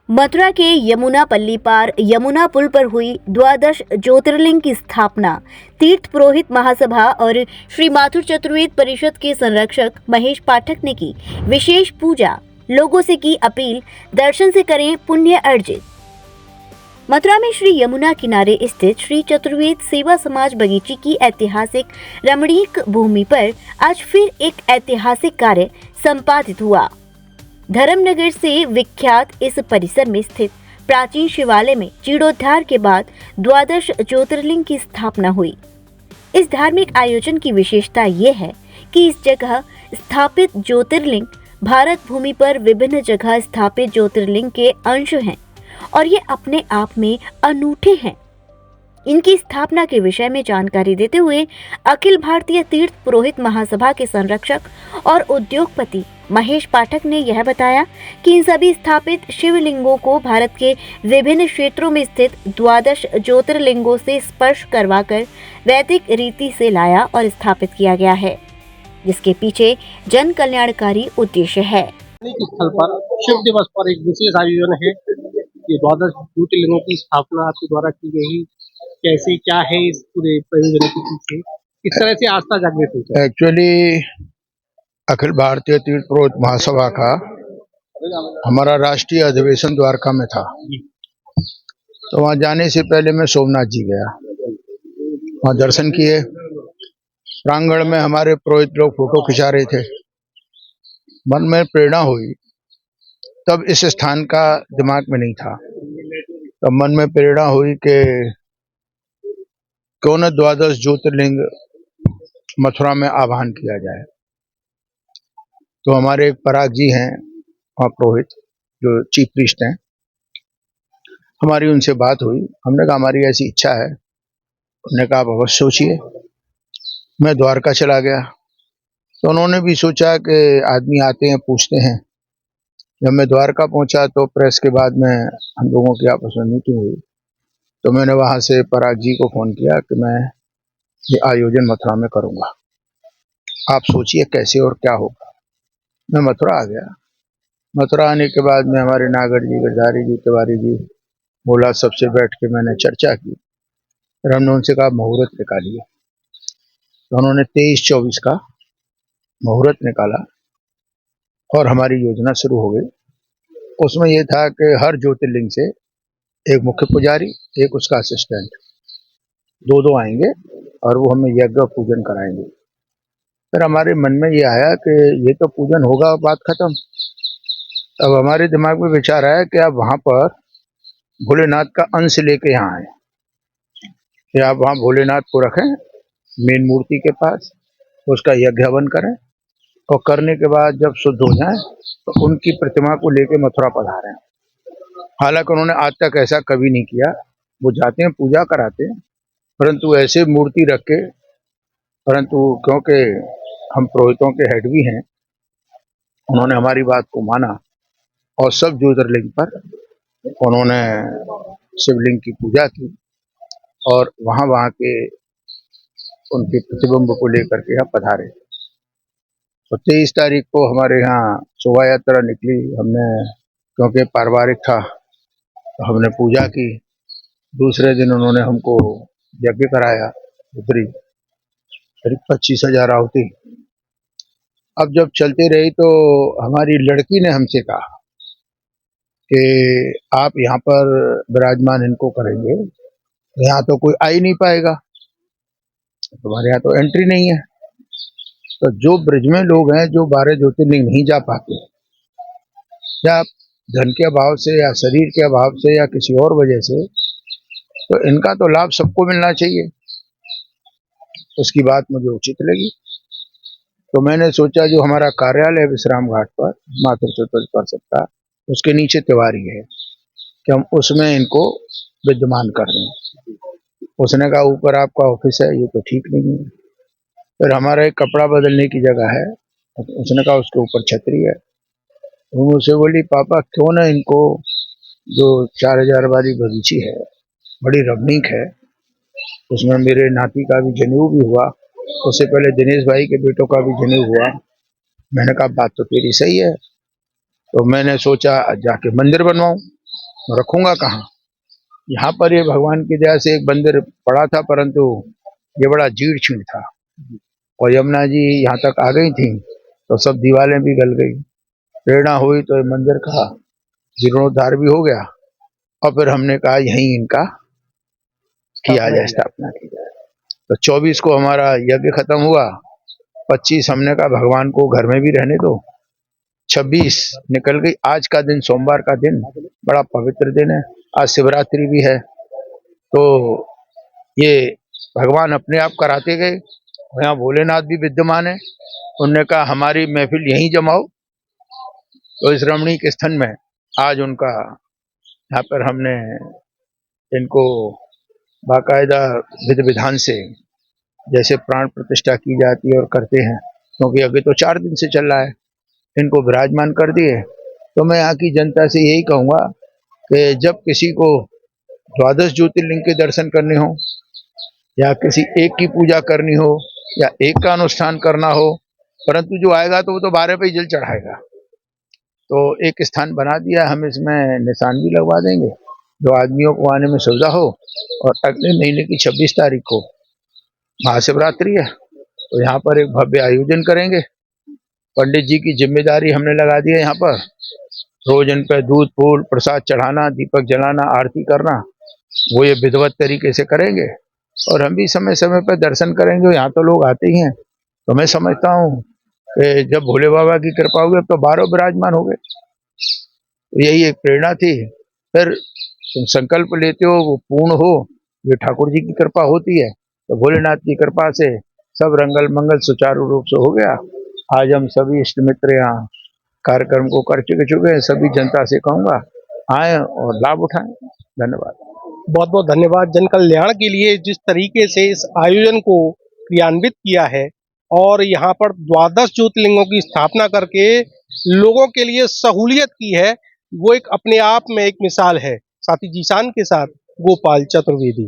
मथुरा के यमुना पल्ली पार यमुना पुल पर हुई द्वादश ज्योतिर्लिंग की स्थापना तीर्थ पुरोहित महासभा और श्री माथुर चतुर्वेद परिषद के संरक्षक महेश पाठक ने की विशेष पूजा। लोगों से की अपील, दर्शन से करें पुण्य अर्जित। मथुरा में श्री यमुना किनारे स्थित श्री चतुर्वेद सेवा समाज बगीची की ऐतिहासिक रमणीक भूमि पर आज फिर एक ऐतिहासिक कार्य संपादित हुआ। धर्मनगर से विख्यात इस परिसर में स्थित प्राचीन शिवालय में जीर्णोद्धार के बाद द्वादश ज्योतिर्लिंग की स्थापना हुई। इस धार्मिक आयोजन की विशेषता ये है कि इस जगह स्थापित ज्योतिर्लिंग भारत भूमि पर विभिन्न जगह स्थापित ज्योतिर्लिंग के अंश हैं और ये अपने आप में अनूठे हैं। इनकी स्थापना के विषय में जानकारी देते हुए अखिल भारतीय तीर्थ पुरोहित महासभा के संरक्षक और उद्योगपति महेश पाठक ने यह बताया कि इन सभी स्थापित शिवलिंगों को भारत के विभिन्न क्षेत्रों में स्थित द्वादश ज्योतिर्लिंगों से स्पर्श करवाकर वैदिक रीति से लाया और स्थापित किया गया है, जिसके पीछे जन कल्याणकारी उद्देश्य है। स्थल पर शिव दिवस पर एक विशेष आयोजन है। ये द्वादश ज्योतिर्लिंगों की स्थापना आपके द्वारा की गई, कैसे क्या है इस पूरे प्रयोजन के पीछे, किस तरह से आस्था जागृत होती है? एक्चुअली अखिल भारतीय तीर्थ पुरोहित महासभा का हमारा राष्ट्रीय अधिवेशन द्वारका में था, तो वहां जाने से पहले मैं सोमनाथ जी गया, वहां दर्शन किए। प्रांगण में हमारे पुरोहित लोग फोटो खिंचा रहे थे। मन में प्रेरणा हुई, तब इस स्थान का दिमाग में नहीं था, तब मन में प्रेरणा हुई कि क्यों न द्वादश ज्योतिर्लिंग मथुरा में आह्वान किया जाए। तो हमारे एक पराग जी हैं वहाँ पुरोहित, जो चीफ प्रीस्ट हैं, हमारी उनसे बात हुई। हमने कहा हमारी ऐसी इच्छा है। उन्होंने कहा आप अवश्य सोचिए। मैं द्वारका चला गया, तो उन्होंने भी सोचा कि आदमी आते हैं पूछते हैं। जब मैं द्वारका पहुंचा तो प्रेस के बाद में हम लोगों की आपस में मीटिंग हुई, तो मैंने वहां से पराग जी को फोन किया कि मैं ये आयोजन मथुरा में करूंगा, आप सोचिए कैसे और क्या होगा। मैं मथुरा आ गया। मथुरा आने के बाद में हमारे नागर जी, गिरधारी जी, तिवारी जी, बोला, सबसे बैठ के मैंने चर्चा की। फिर हमने उनसे कहा मुहूर्त निकालिए, तो उन्होंने 23-24 का मुहूर्त निकाला और हमारी योजना शुरू हो गई। उसमें यह था कि हर ज्योतिर्लिंग से एक मुख्य पुजारी, एक उसका असिस्टेंट, दो आएंगे और वो हमें यज्ञ पूजन कराएंगे। फिर हमारे मन में ये आया कि ये तो पूजन होगा, बात खत्म। अब हमारे दिमाग में विचार आया कि आप वहां पर भोलेनाथ का अंश लेके यहाँ आए, कि आप वहां भोलेनाथ को रखें मेन मूर्ति के पास, उसका यज्ञ हवन करें और करने के बाद जब शुद्ध हो जाए तो उनकी प्रतिमा को लेके मथुरा पधारें। हालांकि उन्होंने आज तक ऐसा कभी नहीं किया। वो जाते हैं, पूजा कराते हैं, परंतु ऐसे मूर्ति रख के, परंतु क्योंकि हम पुरोहितों के हेड भी हैं, उन्होंने हमारी बात को माना और सब ज्योतिर्लिंग पर उन्होंने शिवलिंग की पूजा की और वहां के उनके प्रतिबिंब को लेकर के यहाँ पधारे। तो 23 तारीख को हमारे यहाँ शोभा यात्रा निकली। हमने, क्योंकि पारिवारिक था, तो हमने पूजा की। दूसरे दिन उन्होंने हमको यज्ञ कराया, उतरी करीब 25,000 आहुति। अब जब चलते रही तो हमारी लड़की ने हमसे कहा कि आप यहाँ पर विराजमान इनको करेंगे, यहाँ तो कोई आ ही नहीं पाएगा, तुम्हारे यहाँ तो एंट्री नहीं है। तो जो ब्रिज में लोग हैं, जो 12 ज्योतिर्लिंग नहीं जा पाते, या धन के अभाव से या शरीर के अभाव से या किसी और वजह से, तो इनका तो लाभ सबको मिलना चाहिए। उसकी बात मुझे उचित लगी, तो मैंने सोचा जो हमारा कार्यालय विश्राम घाट पर माथुर चतुर्वेद परिषद का, उसके नीचे तिवारी है, कि हम उसमें इनको विद्यमान कर दें। उसने कहा ऊपर आपका ऑफिस है, ये तो ठीक नहीं है। फिर हमारा एक कपड़ा बदलने की जगह है, उसने कहा उसके ऊपर छतरी है। वो मुझसे बोली, पापा क्यों ना इनको, जो 4,000 वाली बगीची है, बड़ी रमणीक है, उसमें मेरे नाती का भी जनेऊ भी हुआ, उससे पहले दिनेश भाई के बेटों का भी जनेऊ हुआ। मैंने कहा बात तो तेरी सही है। तो मैंने सोचा जाके मंदिर बनवाऊं। रखूंगा कहाँ। यहाँ पर ये भगवान की दया से एक मंदिर पड़ा था, परंतु ये बड़ा जीर्ण शीर्ण था और यमुना जी यहाँ तक आ गई थी तो सब दीवारें भी गल गई। प्रेरणा हुई तो ये मंदिर का जीर्णोद्धार भी हो गया और फिर हमने कहा यहीं इनका किया जाए, स्थापना की जाए। तो 24 को हमारा यज्ञ खत्म हुआ, 25 हमने कहा भगवान को घर में भी रहने दो, 26 निकल गई। आज का दिन, सोमवार का दिन, बड़ा पवित्र दिन है। आज शिवरात्रि भी है, तो ये भगवान अपने आप कराते गए। यहाँ भोलेनाथ भी विद्यमान है। उनने कहा हमारी महफिल यहीं जमाओ, तो इस रमणीक स्थल में आज उनका यहाँ पर हमने इनको बाकायदा विधि विधान से जैसे प्राण प्रतिष्ठा की जाती है और करते हैं, क्योंकि अभी तो 4 दिन से चल रहा है, इनको विराजमान कर दिए। तो मैं यहाँ की जनता से यही कहूँगा कि जब किसी को 12 ज्योतिर्लिंग के दर्शन करने हो या किसी एक की पूजा करनी हो या एक का अनुष्ठान करना हो, परंतु जो आएगा तो वो तो 12 पे ही जल चढ़ाएगा। तो एक स्थान बना दिया, हम इसमें निशान भी लगवा देंगे जो आदमियों को आने में सुविधा हो। और अगले महीने की 26 तारीख को महाशिवरात्रि है, तो यहाँ पर एक भव्य आयोजन करेंगे। पंडित जी की जिम्मेदारी हमने लगा दी है। यहाँ पर रोज इन पर दूध फूल प्रसाद चढ़ाना, दीपक जलाना, आरती करना, वो ये विधिवत तरीके से करेंगे और हम भी समय समय पर दर्शन करेंगे। यहाँ तो लोग आते ही हैं, तो मैं समझता हूँ कि जब भोले बाबा की कृपा होगी अब तो 12 विराजमान हो गए। तो यही एक प्रेरणा थी। फिर तुम संकल्प लेते हो वो पूर्ण हो, ये ठाकुर जी की कृपा होती है। तो भोलेनाथ की कृपा से सब रंगल मंगल सुचारू रूप से हो गया। आज हम सभी इष्ट मित्र यहाँ कार्यक्रम को कर चुके हैं। सभी जनता से कहूँगा आए और लाभ उठाएं। धन्यवाद। बहुत बहुत धन्यवाद। जन कल्याण के लिए जिस तरीके से इस आयोजन को क्रियान्वित किया है और यहाँ पर 12 ज्योतिर्लिंगों की स्थापना करके लोगों के लिए सहूलियत की है, वो एक अपने आप में एक मिसाल है। साथी जीशान के साथ गोपाल चतुर्वेदी।